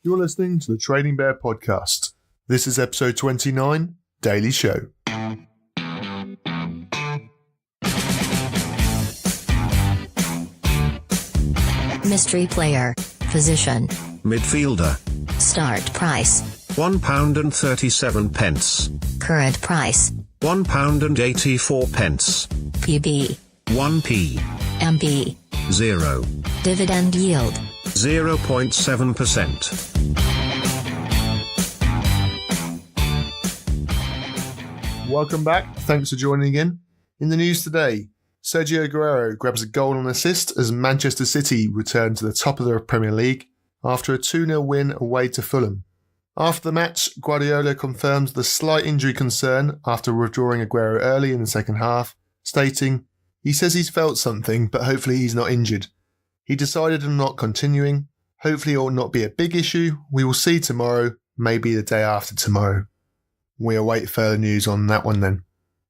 You're listening to the Trading Bear Podcast. This is episode 29, Daily Show. Mystery player. Position. Midfielder. Start price. £1.37. Current price. £1.84. PB. 1p. MB. 0. Dividend yield. 0.7%. Welcome back. Thanks for joining in. In the news today, Sergio Aguero grabs a goal and assist as Manchester City return to the top of the Premier League after a 2-0 win away to Fulham. After the match, Guardiola confirmed the slight injury concern after withdrawing Aguero early in the second half, stating, "He says he's felt something, but hopefully he's not injured. He decided on not continuing. Hopefully it will not be a big issue. We will see tomorrow, maybe the day after tomorrow." We await further news on that one then.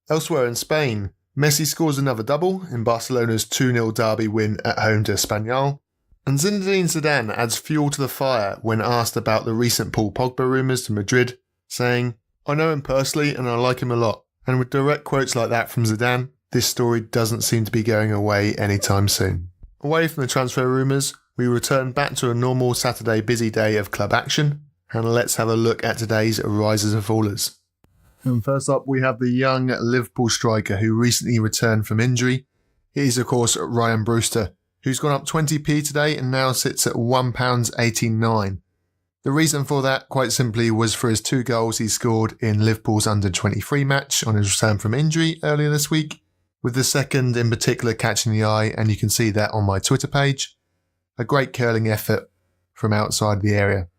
Elsewhere in Spain, Messi scores another double in Barcelona's 2-0 derby win at home to Espanyol. And Zinedine Zidane adds fuel to the fire when asked about the recent Paul Pogba rumours to Madrid, saying, "I know him personally and I like him a lot." And with direct quotes like that from Zidane, this story doesn't seem to be going away anytime soon. Away from the transfer rumours, we return back to a normal Saturday busy day of club action, and let's have a look at today's risers and fallers. And first up, we have the young Liverpool striker who recently returned from injury. It is, of course, Rhian Brewster, who's gone up 20p today and now sits at £1.89. The reason for that, quite simply, was for his 2 goals he scored in Liverpool's under-23 match on his return from injury earlier this week, with the second in particular catching the eye, and you can see that on my Twitter page. A great curling effort from outside the area.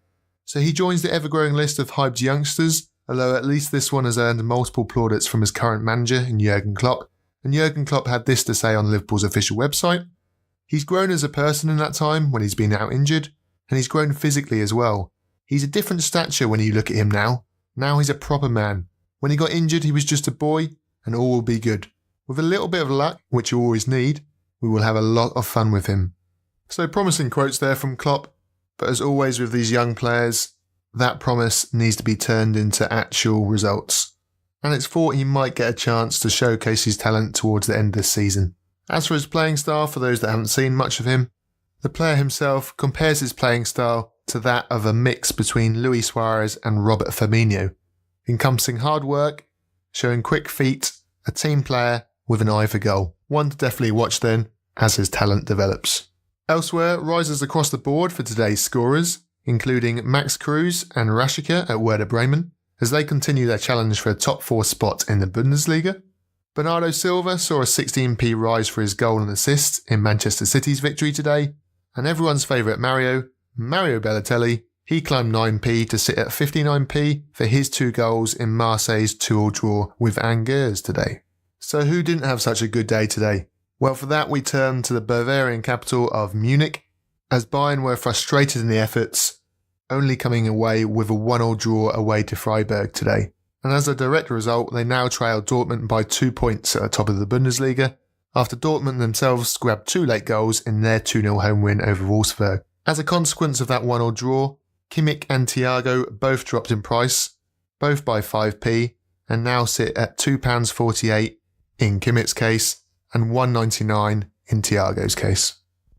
So he joins the ever-growing list of hyped youngsters, although at least this one has earned multiple plaudits from his current manager in Jurgen Klopp, and Jurgen Klopp had this to say on Liverpool's official website. "He's grown as a person in that time when he's been out injured, and he's grown physically as well. He's a different stature when you look at him now. Now he's a proper man. When he got injured he was just a boy, and all will be good. With a little bit of luck, which you always need, we will have a lot of fun with him." So promising quotes there from Klopp, but as always with these young players, that promise needs to be turned into actual results. And it's thought he might get a chance to showcase his talent towards the end of this season. As for his playing style, for those that haven't seen much of him, the player himself compares his playing style to that of a mix between Luis Suarez and Robert Firmino, encompassing hard work, showing quick feet, a team player with an eye for goal. One to definitely watch then, as his talent develops. Elsewhere, rises across the board for today's scorers, including Max Kruse and Rashica at Werder Bremen, as they continue their challenge for a top 4 spot in the Bundesliga. Bernardo Silva saw a 16p rise for his goal and assist in Manchester City's victory today, and everyone's favourite Mario Balotelli, he climbed 9p to sit at 59p for his 2 goals in Marseille's 2-2 draw with Angers today. So who didn't have such a good day today? Well, for that we turn to the Bavarian capital of Munich, as Bayern were frustrated in the efforts, only coming away with a 1-1 draw away to Freiburg today. And as a direct result, they now trail Dortmund by 2 points at the top of the Bundesliga, after Dortmund themselves grabbed 2 late goals in their 2-0 home win over Wolfsburg. As a consequence of that 1-1 draw, Kimmich and Thiago both dropped in price, both by 5p, and now sit at £2.48 in Kimmich's case, and £1.99 in Thiago's case.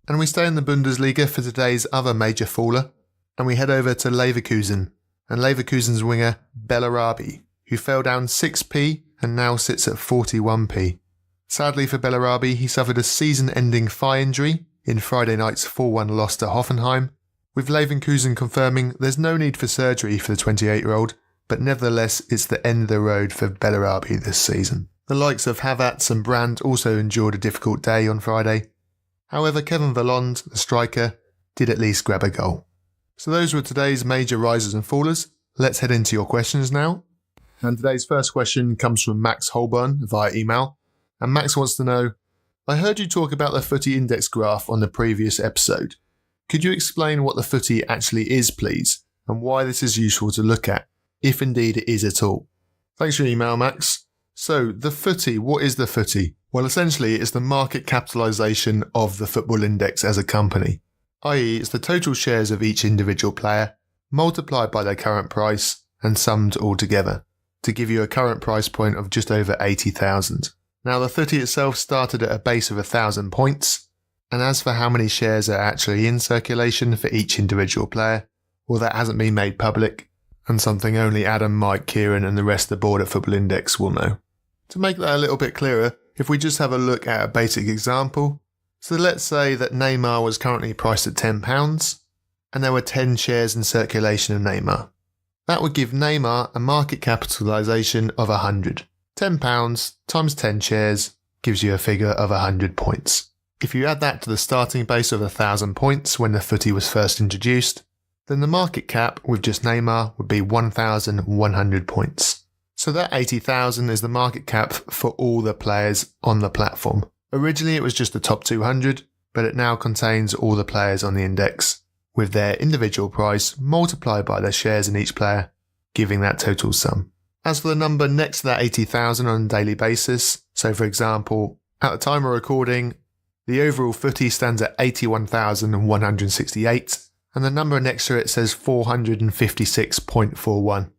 And we stay in the Bundesliga for today's other major faller, and we head over to Leverkusen, and Leverkusen's winger Bellarabi, who fell down 6p and now sits at 41p. Sadly for Bellarabi, he suffered a season-ending thigh injury in Friday night's 4-1 loss to Hoffenheim, with Leverkusen confirming there's no need for surgery for the 28-year-old, but nevertheless it's the end of the road for Bellarabi this season. The likes of Havertz and Brandt also endured a difficult day on Friday. However, Kevin Volland, the striker, did at least grab a goal. So those were today's major risers and fallers. Let's head into your questions now. And today's first question comes from Max Holborn via email. And Max wants to know, "I heard you talk about the footie index graph on the previous episode. Could you explain what the footie actually is, please, and why this is useful to look at, if indeed it is at all?" Thanks for your email, Max. So, the footie, what is the footie? Well, essentially, it's the market capitalisation of the football index as a company, i.e. it's the total shares of each individual player multiplied by their current price, and summed all together, to give you a current price point of just over 80,000. Now the footie itself started at a base of 1,000 points, and as for how many shares are actually in circulation for each individual player, well, that hasn't been made public, and something only Adam, Mike, Kieran and the rest of the board at Football Index will know. To make that a little bit clearer, if we just have a look at a basic example, so let's say that Neymar was currently priced at £10, and there were 10 shares in circulation of Neymar. That would give Neymar a market capitalisation of 100. £10 times 10 shares gives you a figure of 100 points. If you add that to the starting base of 1,000 points when the footie was first introduced, then the market cap with just Neymar would be 1,100 points. So that 80,000 is the market cap for all the players on the platform. Originally it was just the top 200, but it now contains all the players on the index, with their individual price multiplied by their shares in each player, giving that total sum. As for the number next to that 80,000 on a daily basis, so for example, at the time of recording, the overall footie stands at 81,168, and the number next to it says 456.41.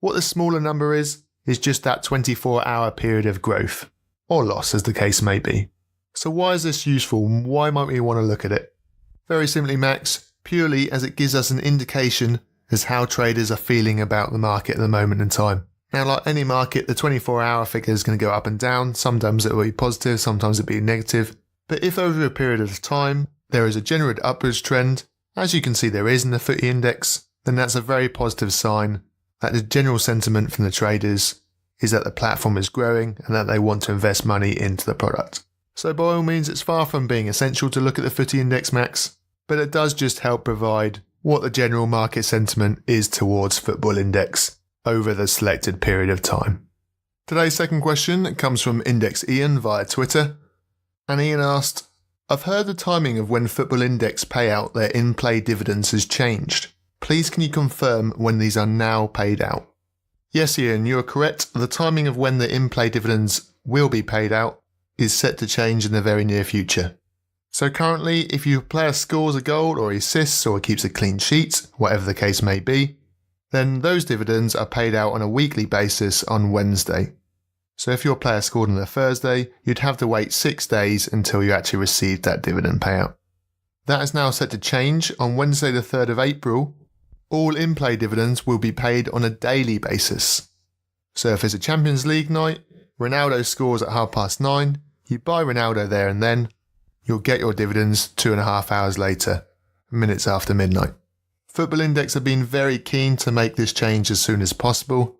What the smaller number is just that 24-hour period of growth, or loss as the case may be. So why is this useful and why might we want to look at it? Very simply, Max, purely as it gives us an indication as how traders are feeling about the market at the moment in time. Now, like any market, the 24-hour figure is going to go up and down. Sometimes it will be positive, sometimes it will be negative. But if over a period of time there is a general upwards trend, as you can see there is in the footie index, then that's a very positive sign that the general sentiment from the traders is that the platform is growing and that they want to invest money into the product. So by all means, it's far from being essential to look at the footie index, Max, but it does just help provide what the general market sentiment is towards Football Index over the selected period of time. Today's second question comes from Index Ian via Twitter, and Ian asked, I've heard the timing of when Football Index pay out their in-play dividends has changed. Please can you confirm when these are now paid out? Yes, Ian, you are correct. The timing of when the in-play dividends will be paid out is set to change in the very near future. So currently, if your player scores a goal or assists or keeps a clean sheet, whatever the case may be, then those dividends are paid out on a weekly basis on Wednesday. So if your player scored on a Thursday, you'd have to wait 6 days until you actually received that dividend payout. That is now set to change on Wednesday the 3rd of April. All in-play dividends will be paid on a daily basis. So if it's a Champions League night, Ronaldo scores at 9:30, you buy Ronaldo there and then, you'll get your dividends 2.5 hours later, minutes after midnight. Football Index have been very keen to make this change as soon as possible,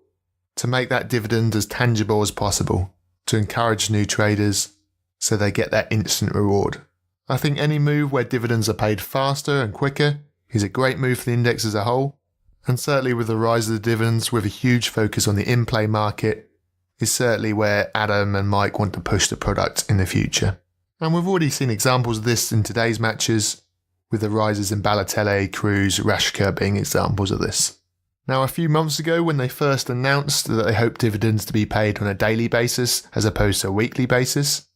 to make that dividend as tangible as possible, to encourage new traders so they get that instant reward. I think any move where dividends are paid faster and quicker is a great move for the index as a whole, and certainly with the rise of the dividends with a huge focus on the in-play market is certainly where Adam and Mike want to push the product in the future. And we've already seen examples of this in today's matches, with the rises in Balotelli, Cruz, Rashka being examples of this. Now, a few months ago when they first announced that they hoped dividends to be paid on a daily basis as opposed to a weekly basis,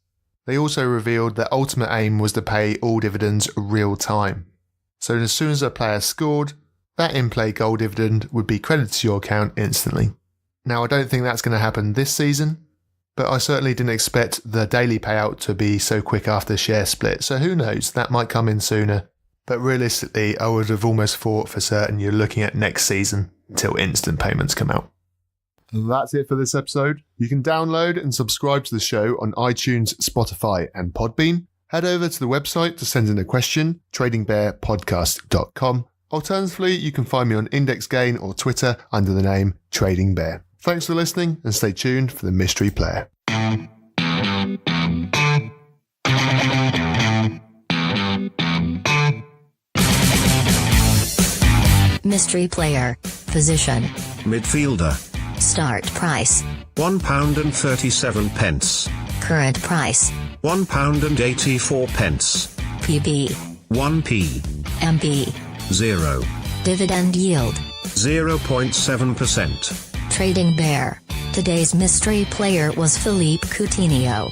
they also revealed their ultimate aim was to pay all dividends real time. So as soon as a player scored, that in-play goal dividend would be credited to your account instantly. Now, I don't think that's going to happen this season, but I certainly didn't expect the daily payout to be so quick after the share split, so who knows, that might come in sooner. But realistically, I would have almost thought for certain you're looking at next season until instant payments come out. That's it for this episode. You can download and subscribe to the show on iTunes, Spotify and Podbean. Head over to the website to send in a question, tradingbearpodcast.com. Alternatively, you can find me on Index Gain or Twitter under the name Trading Bear. Thanks for listening and stay tuned for the Mystery Player. Mystery player. Position. Midfielder. Start price. £1.37. Current price. £1.84. PB. 1p. MB. 0. Dividend yield. 0.7%. Trading Bear. Today's mystery player was Philippe Coutinho.